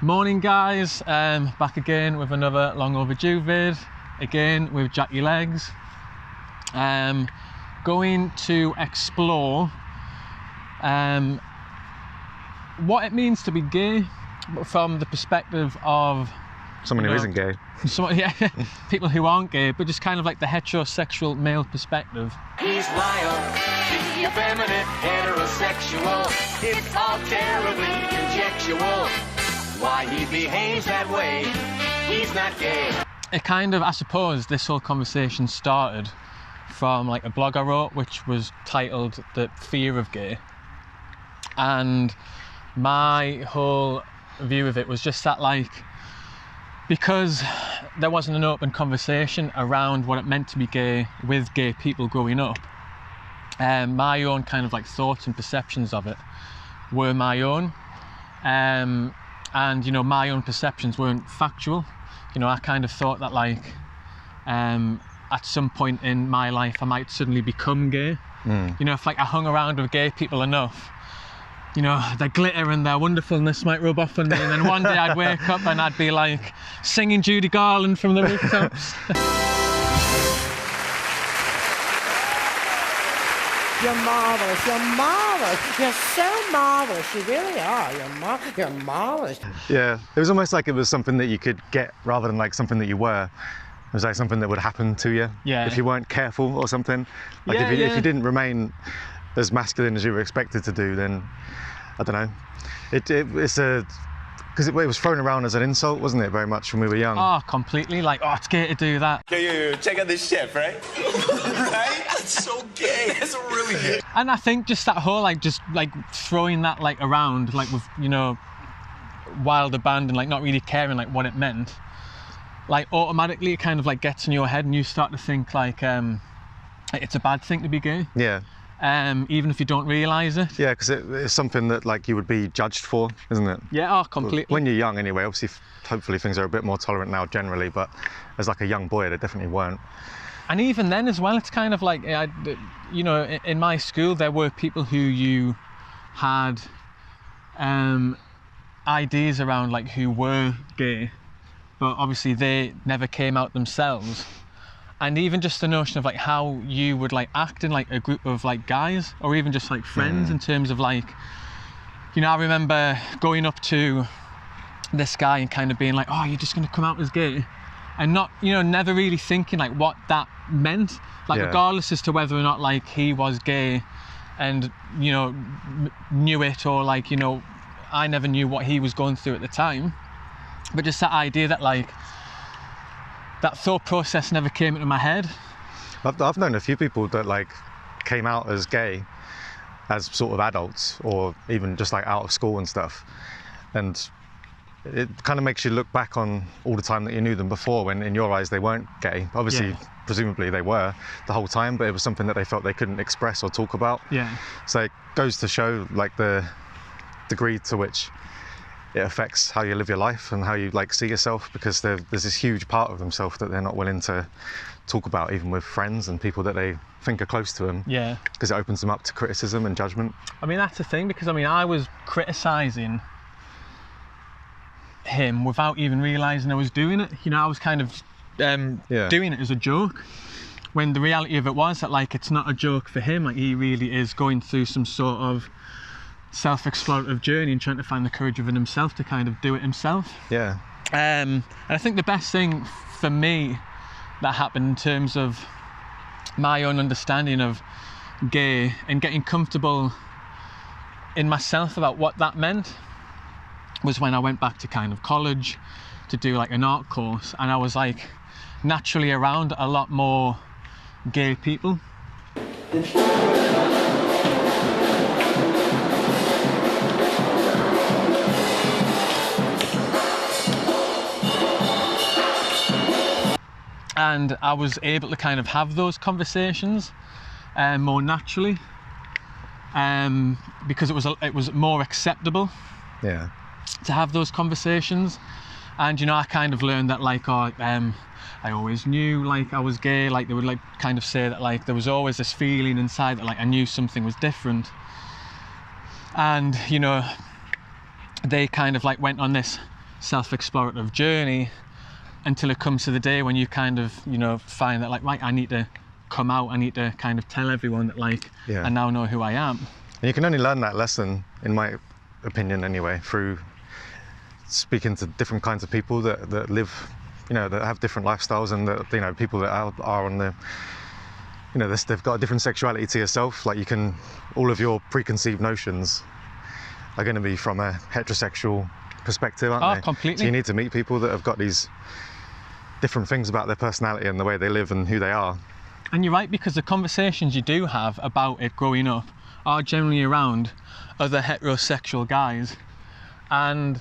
Morning guys, back again with another Long Overdue vid, again with Jack Your Legs. Going to explore what it means to be gay from the perspective of someone who isn't gay. People who aren't gay, but just kind of like the heterosexual male perspective. He's wild, he's effeminate, heterosexual. It's all terribly conjectural. Why he behaves that way, he's not gay. It kind of, I suppose, this whole conversation started from like a blog I wrote, which was titled "The Fear of Gay," and my whole view of it was just that, like, because there wasn't an open conversation around what it meant to be gay with gay people growing up, my own kind of like thoughts and perceptions of it were my own, and you know, my own perceptions weren't factual. You know, I kind of thought that, like, at some point in my life I might suddenly become gay. You know, if like I hung around with gay people enough, you know, their glitter and their wonderfulness might rub off on me, and then one day I'd wake up and I'd be like singing Judy Garland from the rooftops. You're marvellous, you're marvellous, you're so marvellous, you really are, you're marvellous. Yeah, it was almost like it was something that you could get rather than like something that you were. It was like something that would happen to you if you weren't careful or something. Like if you didn't remain as masculine as you were expected to do, then I don't know. Because it was thrown around as an insult, wasn't it, very much when we were young? Oh, completely. Like, oh, it's gay to do that. Yo, check out this chef, right? Right? That's so gay. That's really gay. And I think just that whole, like, just like throwing that like around, like with, you know, wild abandon, like not really caring like what it meant, like automatically it kind of like gets in your head and you start to think like it's a bad thing to be gay. Yeah. Even if you don't realise it. Yeah, because it's something that like you would be judged for, isn't it? Yeah, oh, completely. When you're young anyway, obviously, hopefully things are a bit more tolerant now generally, but as like a young boy, they definitely weren't. And even then as well, it's kind of like, you know, in my school, there were people who you had ideas around, like, who were gay, but obviously they never came out themselves. And even just the notion of like how you would like act in like a group of like guys or even just like friends, in terms of like, you know, I remember going up to this guy and kind of being like, oh, you're just going to come out as gay, and not, you know, never really thinking like what that meant, like regardless as to whether or not like he was gay and, you know, knew it, or like, you know, I never knew what he was going through at the time, but just that idea that like that thought process never came into my head. I've known a few people that like came out as gay as sort of adults, or even just like out of school and stuff, and it kind of makes you look back on all the time that you knew them before, when in your eyes they weren't gay. Obviously, presumably they were the whole time, but it was something that they felt they couldn't express or talk about. Yeah. So it goes to show like the degree to which it affects how you live your life and how you like see yourself, because there's this huge part of themselves that they're not willing to talk about, even with friends and people that they think are close to them. Yeah. Because it opens them up to criticism and judgment. I mean, that's the thing, because I mean, I was criticising him without even realising I was doing it. You know, I was kind of doing it as a joke, when the reality of it was that like it's not a joke for him. Like, he really is going through some sort of self-explorative journey and trying to find the courage within himself to kind of do it himself. Yeah. And I think the best thing for me that happened in terms of my own understanding of gay and getting comfortable in myself about what that meant was when I went back to kind of college to do like an art course, and I was like naturally around a lot more gay people. And I was able to kind of have those conversations more naturally, because it was more acceptable to have those conversations. And you know, I kind of learned that like, I always knew like I was gay. Like, they would like kind of say that like there was always this feeling inside that like I knew something was different. And you know, they kind of like went on this self-explorative journey until it comes to the day when you kind of, you know, find that like, right, I need to come out, I need to kind of tell everyone that like, I now know who I am. And you can only learn that lesson, in my opinion anyway, through speaking to different kinds of people that live, you know, that have different lifestyles, and that, you know, people that are on the, you know, they've got a different sexuality to yourself. Like, you can, all of your preconceived notions are going to be from a heterosexual perspective, aren't they? Completely. So you need to meet people that have got these different things about their personality and the way they live and who they are. And you're right, because the conversations you do have about it growing up are generally around other heterosexual guys. And,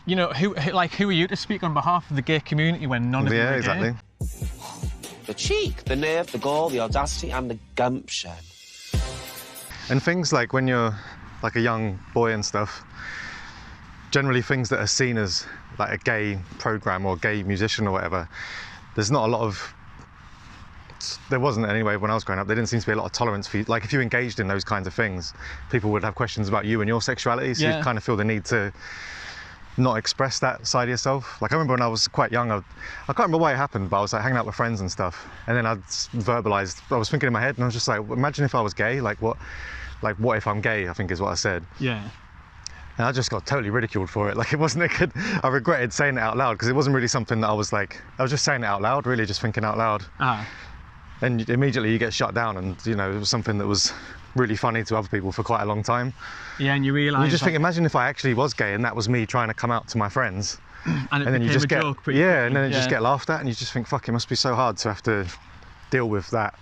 you know, who are you to speak on behalf of the gay community when none of you are gay? Exactly. The cheek, the nerve, the gall, the audacity and the gumption. And things like when you're like a young boy and stuff, generally things that are seen as like a gay program or gay musician or whatever, there's not a lot of, there wasn't anyway when I was growing up, there didn't seem to be a lot of tolerance for you. Like, if you engaged in those kinds of things, people would have questions about you and your sexuality, so you'd kind of feel the need to not express that side of yourself. Like, I remember when I was quite young, I can't remember why it happened, but I was like hanging out with friends and stuff, and then I verbalized, I was thinking in my head, and I was just like, imagine if I was gay, like what if I'm gay, I think is what I said. Yeah. And I just got totally ridiculed for it. Like, it wasn't a good, I regretted saying it out loud, because it wasn't really something that I was just saying it out loud, really just thinking out loud. And immediately you get shut down, and, you know, it was something that was really funny to other people for quite a long time. Yeah, and you realise... You just think, imagine if I actually was gay and that was me trying to come out to my friends. And then you just get... joke, and then you just get laughed at, and you just think, fuck, it must be so hard to have to deal with that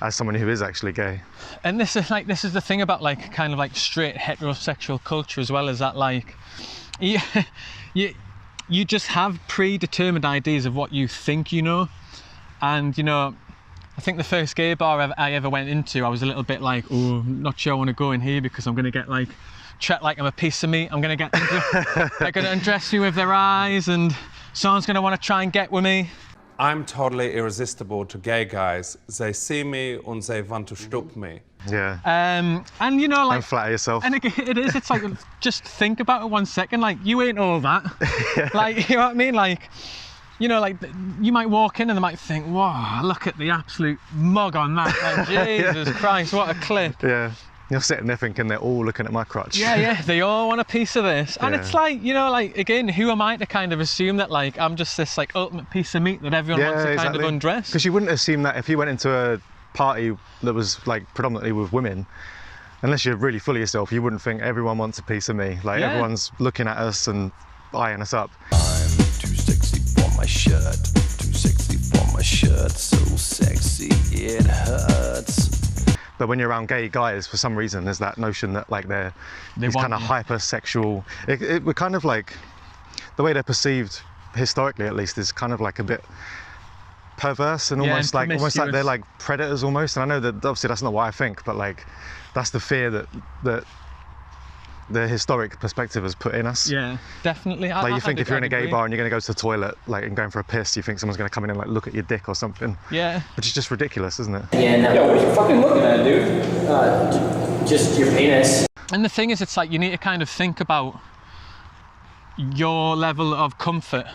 as someone who is actually gay. And this is the thing about, like, kind of like straight heterosexual culture as well, is that, like, you just have predetermined ideas of what you think you know. And, you know, I think the first gay bar I ever went into, I was a little bit like, oh, not sure I want to go in here because I'm going to get like treated like I'm a piece of meat. I'm going to get, they're going to undress me with their eyes, and someone's going to want to try and get with me. I'm totally irresistible to gay guys. They see me and they want to stop me. Yeah. And you know, like, don't flatter yourself. And it's like, just think about it 1 second. Like, you ain't all that. Like, you know what I mean? Like, you know, like, you might walk in and they might think, wow, look at the absolute mug on that. Like, Jesus Christ, what a clip. Yeah. You're sitting there thinking they're all looking at my crotch. Yeah, they all want a piece of this. And it's like, you know, like, again, who am I to kind of assume that, like, I'm just this, like, ultimate piece of meat that everyone wants to kind of undress? Because you wouldn't assume that if you went into a party that was, like, predominantly with women, unless you're really full of yourself, you wouldn't think everyone wants a piece of me. Like, everyone's looking at us and eyeing us up. I'm too sexy for my shirt, too sexy for my shirt, so sexy it hurts. But when you're around gay guys, for some reason, there's that notion that, like, they're these kind of hypersexual. We're kind of like, the way they're perceived historically, at least, is kind of like a bit perverse and almost like they're like predators almost. And I know that obviously that's not what I think, but like, that's the fear that the historic perspective has put in us. Yeah, definitely. Like, you think if you're in a gay bar and you're going to go to the toilet, like, and going for a piss, you think someone's going to come in and, like, look at your dick or something. Yeah. Which is just ridiculous, isn't it? Yeah, no. Yo, what are you fucking looking at, dude? Just your penis. And the thing is, it's like, you need to kind of think about your level of comfort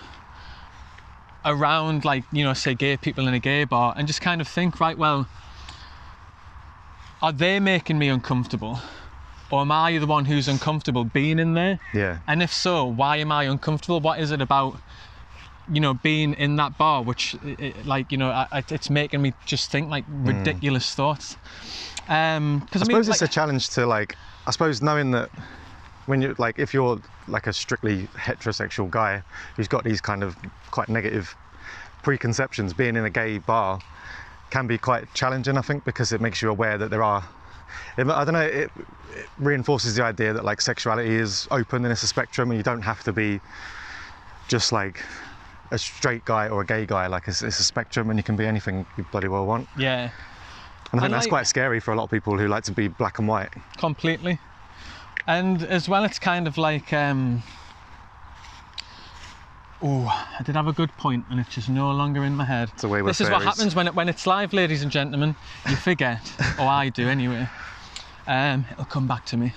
around, like, you know, say gay people in a gay bar, and just kind of think, right, well, are they making me uncomfortable? Or am I the one who's uncomfortable being in there? Yeah. And if so, why am I uncomfortable? What is it about, you know, being in that bar, which, like, you know, it's making me just think, like, ridiculous thoughts. Because I suppose it's a challenge to, like, I suppose knowing that when you're, like, if you're, like, a strictly heterosexual guy who's got these kind of quite negative preconceptions, being in a gay bar can be quite challenging, I think, because it makes you aware that there are, I don't know, it reinforces the idea that, like, sexuality is open and it's a spectrum, and you don't have to be just like a straight guy or a gay guy. Like, it's a spectrum, and you can be anything you bloody well want. Yeah. And I think that's quite scary for a lot of people who like to be black and white. Completely. And as well, it's kind of like, I did have a good point, and it's just no longer in my head. It's a way with This is what happens when it's live, ladies and gentlemen. You forget, or I do anyway. It'll come back to me.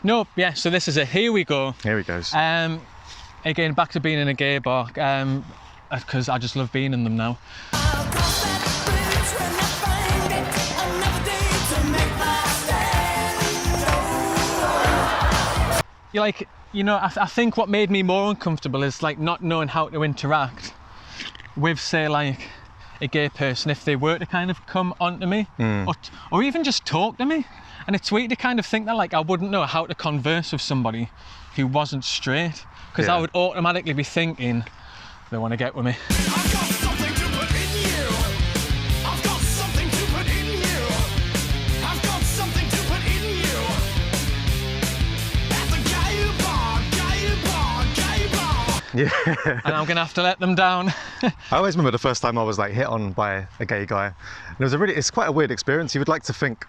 Nope, yeah, so this is it. Here we go. Here he goes. Again, back to being in a gay bar, because I just love being in them now. You're like, you know, I think what made me more uncomfortable is like not knowing how to interact with, say, like a gay person if they were to kind of come onto me, or even just talk to me. And it's weird to kind of think that like I wouldn't know how to converse with somebody who wasn't straight, because I would automatically be thinking they want to get with me. Yeah. And I'm gonna have to let them down. I always remember the first time I was like hit on by a gay guy. And it was it's quite a weird experience. You would like to think,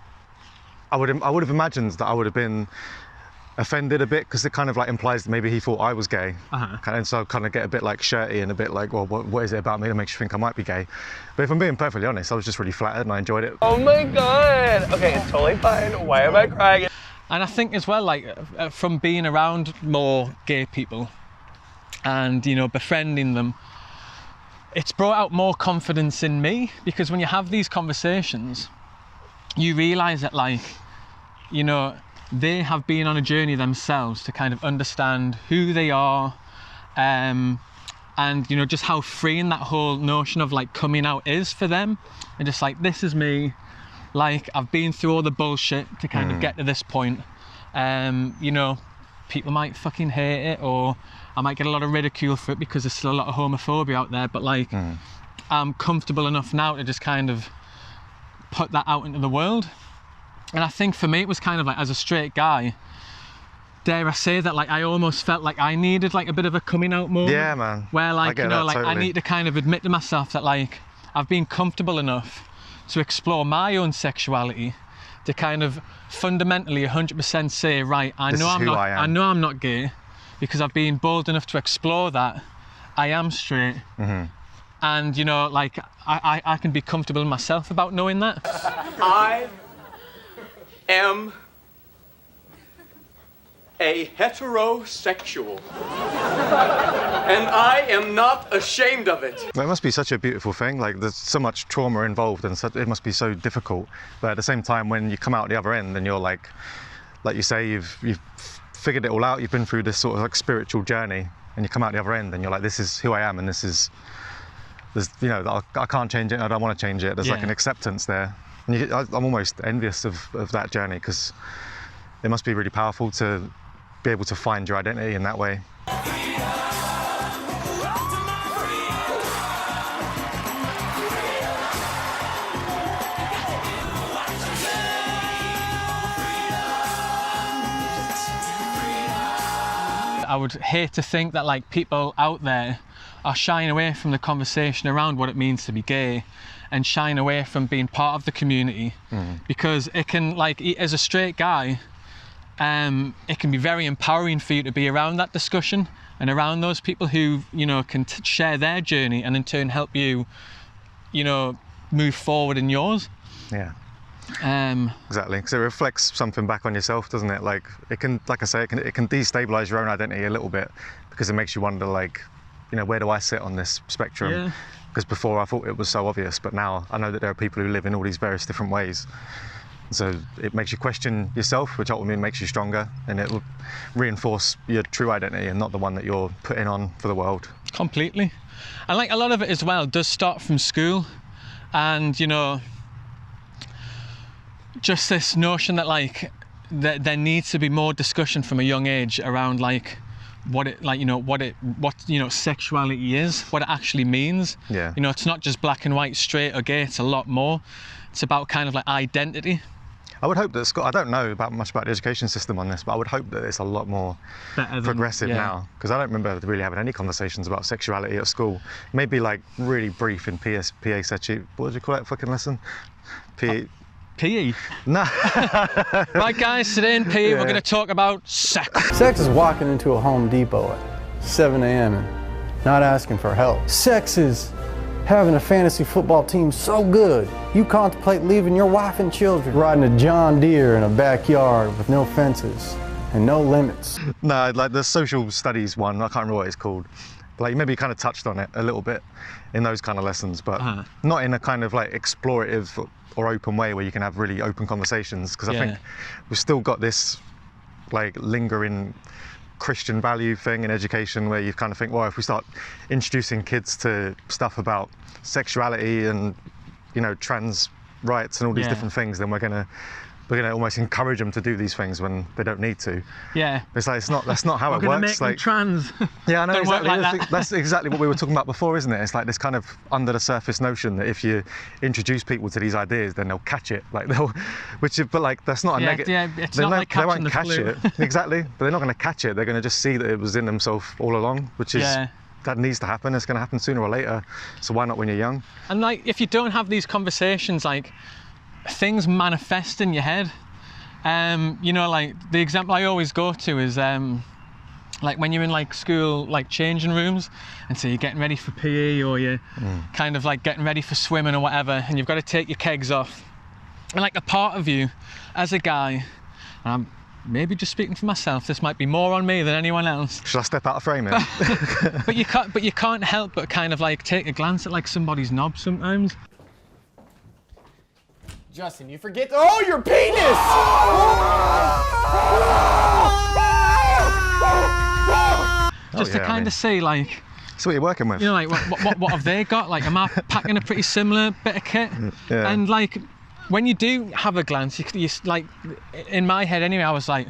I would have imagined that I would have been offended a bit, because it kind of like implies that maybe he thought I was gay. And so kind of get a bit like shirty and a bit like, well, what is it about me that makes you think I might be gay? But if I'm being perfectly honest, I was just really flattered and I enjoyed it. Oh my God. Okay, it's totally fine. Why am I crying? And I think as well, like from being around more gay people and, you know, befriending them, it's brought out more confidence in me, because when you have these conversations, you realise that, like, you know, they have been on a journey themselves to kind of understand who they are, and, you know, just how freeing that whole notion of like coming out is for them. And just like, this is me, like I've been through all the bullshit to kind of get to this point. You know, people might fucking hate it, or I might get a lot of ridicule for it because there's still a lot of homophobia out there, but like I'm comfortable enough now to just kind of put that out into the world. And I think for me it was kind of like, as a straight guy, dare I say that, like I almost felt like I needed like a bit of a coming out moment. Yeah, man. Where like, you know, like totally. I need to kind of admit to myself that like I've been comfortable enough to explore my own sexuality, to kind of fundamentally 100% say, right, I know I'm not gay, because I've been bold enough to explore that. I am straight. And, you know, like I can be comfortable in myself about knowing that. I am a heterosexual, and I am not ashamed of it. It must be such a beautiful thing. Like there's so much trauma involved, and it must be so difficult. But at the same time, when you come out the other end and you're like you say, you've figured it all out, you've been through this sort of like spiritual journey, and you come out the other end and you're like, this is who I am, and there's, you know, I can't change it, and I don't want to change it. There's like an acceptance there. And I'm almost envious of that journey, because it must be really powerful to be able to find your identity in that way. I would hate to think that like people out there are shying away from the conversation around what it means to be gay, and shying away from being part of the community, because it can, like, as a straight guy, it can be very empowering for you to be around that discussion and around those people who, you know, can share their journey and in turn help you, you know, move forward in yours. Yeah. Exactly, because it reflects something back on yourself, doesn't it? Like it can, like I say, it can destabilize your own identity a little bit, because it makes you wonder, like, you know, where do I sit on this spectrum? Yeah. Because before I thought it was so obvious, but now I know that there are people who live in all these various different ways. So it makes you question yourself, which ultimately makes you stronger, and it will reinforce your true identity and not the one that you're putting on for the world. Completely. And like a lot of it as well does start from school, and, you know, just this notion that like there needs to be more discussion from a young age around like what sexuality is, what it actually means. Yeah. You know, it's not just black and white, straight or gay, it's a lot more. It's about kind of like identity. I would hope that I don't know much about the education system on this, but I would hope that it's a lot more progressive now, because I don't remember really having any conversations about sexuality at school. Maybe like really brief in PA Sechi. What did you call that fucking lesson? PE? No. Right guys, today in PE we're going to talk about sex. Sex is walking into a Home Depot at 7 a.m. and not asking for help. Sex is having a fantasy football team so good, you contemplate leaving your wife and children, riding a John Deere in a backyard with no fences, and no limits. No, like the social studies one, I can't remember what it's called. Like maybe kind of touched on it a little bit in those kind of lessons, but not in a kind of like explorative or open way where you can have really open conversations. Because I think we've still got this like lingering Christian value thing in education where you kind of think, well, if we start introducing kids to stuff about sexuality and, you know, trans rights and all these different things, then we're gonna almost encourage them to do these things when they don't need to. Yeah. It's like that's not how it works. Make like trans. Yeah, I know exactly. Like That's exactly what we were talking about before, isn't it? It's like this kind of under the surface notion that if you introduce people to these ideas, then they'll catch it. Like but like that's not a negative. Yeah, it's not like catching the flu. They won't catch it. Exactly, but they're not going to catch it. They're going to just see that it was in themselves all along, which is that needs to happen. It's going to happen sooner or later. So why not when you're young? And like, if you don't have these conversations, like things manifest in your head. You know, like the example I always go to is like when you're in like school, like changing rooms, and so you're getting ready for PE or you're kind of like getting ready for swimming or whatever, and you've got to take your kegs off. And like a part of you, as a guy, and I'm maybe just speaking for myself, this might be more on me than anyone else. Should I step out of frame here? But you can't help but kind of like take a glance at like somebody's knob sometimes. Justin, you forget. Oh, your penis! Just to kind of see, like. That's what you're working with. You know, like what have they got? Like, am I packing a pretty similar bit of kit? Yeah. And like, when you do have a glance, you like, in my head anyway, I was like,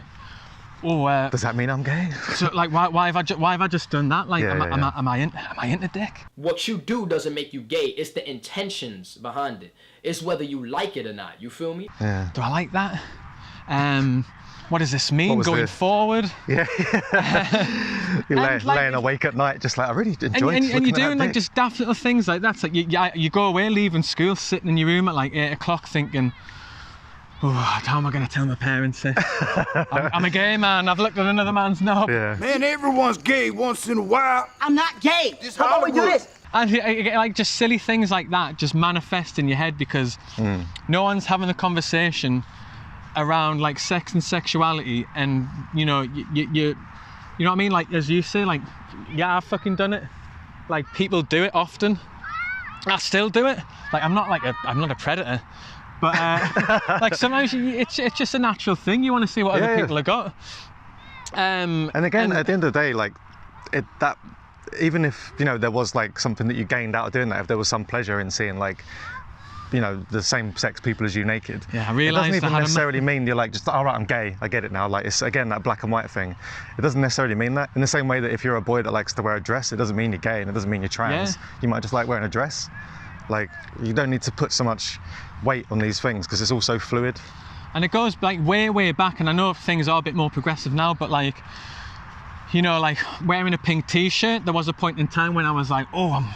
oh. Does that mean I'm gay? So like, why have I just done that? Like, am I into dick? What you do doesn't make you gay. It's the intentions behind it. It's whether you like it or not. You feel me? Yeah. Do I like that? What does this mean going forward? Yeah. You're laying awake at night, just like I really enjoy. And you're doing like just daft little things like that. It's like you go away, leaving school, sitting in your room at like 8 o'clock, thinking, oh, how am I going to tell my parents this? I'm a gay man. I've looked at another man's knob. Yeah. Man, everyone's gay once in a while. I'm not gay. This How about we do this? And like just silly things like that just manifest in your head because no one's having a conversation around like sex and sexuality, and you know you know what I mean, like as you say, like I've fucking done it, like people do it often. I still do it. Like I'm not a predator, but like sometimes it's just a natural thing. You want to see what other people have got. And again, at the end of the day, like that. Even if, you know, there was like something that you gained out of doing that, if there was some pleasure in seeing like, you know, the same sex people as you naked. Yeah, I realised it doesn't even necessarily mean you're like just, all right, I'm gay, I get it now. Like it's again that black and white thing. It doesn't necessarily mean that. In the same way that if you're a boy that likes to wear a dress, it doesn't mean you're gay and it doesn't mean you're trans. You might just like wearing a dress. Like you don't need to put so much weight on these things because it's all so fluid. And it goes like way back, and I know things are a bit more progressive now, but like, you know, like wearing a pink t-shirt, there was a point in time when I was like, oh, I'm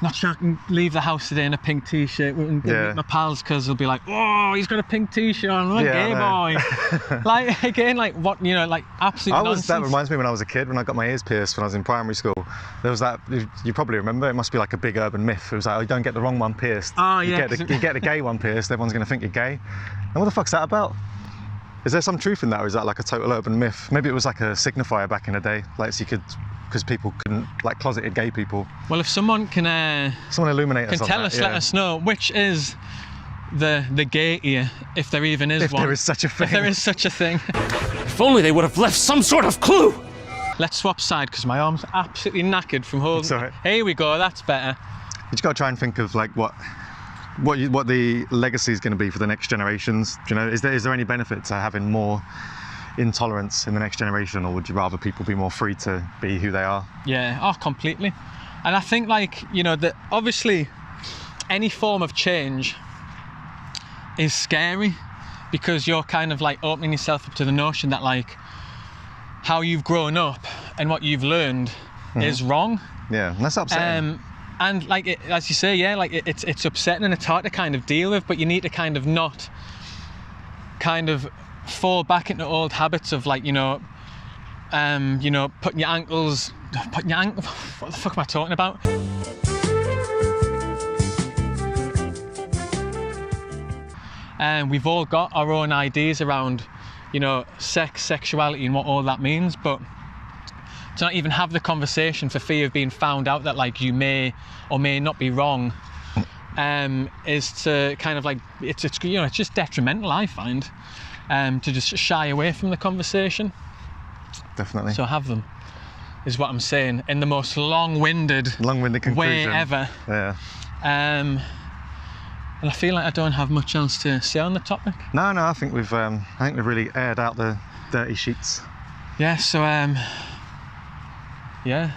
not sure I can leave the house today in a pink t-shirt with my pals, because they'll be like, oh, he's got a pink t-shirt on, I'm a gay boy. Like, again, like what, you know, like absolute nonsense. That reminds me when I was a kid, when I got my ears pierced when I was in primary school, there was that, you probably remember, it must be like a big urban myth. It was like, oh, you don't get the wrong one pierced. Oh, you yeah. You get the gay one pierced, everyone's going to think you're gay. And what the fuck's that about? Is there some truth in that, or is that like a total urban myth? Maybe it was like a signifier back in the day, like so you could, because people couldn't, like closeted gay people. Well, if someone can illuminate us on tell that, us, let us know which is the gay ear, if there even is one. If there is such a thing. If there is such a thing. If only they would have left some sort of clue. Let's swap side, because my arm's absolutely knackered from holding. Sorry. Here we go, that's better. You just got to try and think of like what the legacy is going to be for the next generations. Do you know, is there any benefit to having more intolerance in the next generation, or would you rather people be more free to be who they are? Yeah, oh, completely. And I think, like, you know, that obviously any form of change is scary, because you're kind of like opening yourself up to the notion that like how you've grown up and what you've learned is wrong. Yeah, and that's upsetting. And like, as you say, yeah, like it's upsetting and it's hard to kind of deal with, but you need to kind of not kind of fall back into old habits of like, you know, putting your ankles, what the fuck am I talking about? We've all got our own ideas around you know, sex, sexuality and what all that means, but to not even have the conversation for fear of being found out that like you may or may not be wrong, is to kind of like, it's you know, it's just detrimental, I find, to just shy away from the conversation. Definitely. So have them, is what I'm saying, in the most long-winded conclusion way ever. Yeah. And I feel like I don't have much else to say on the topic. No, I think we've really aired out the dirty sheets. Yeah. So yeah.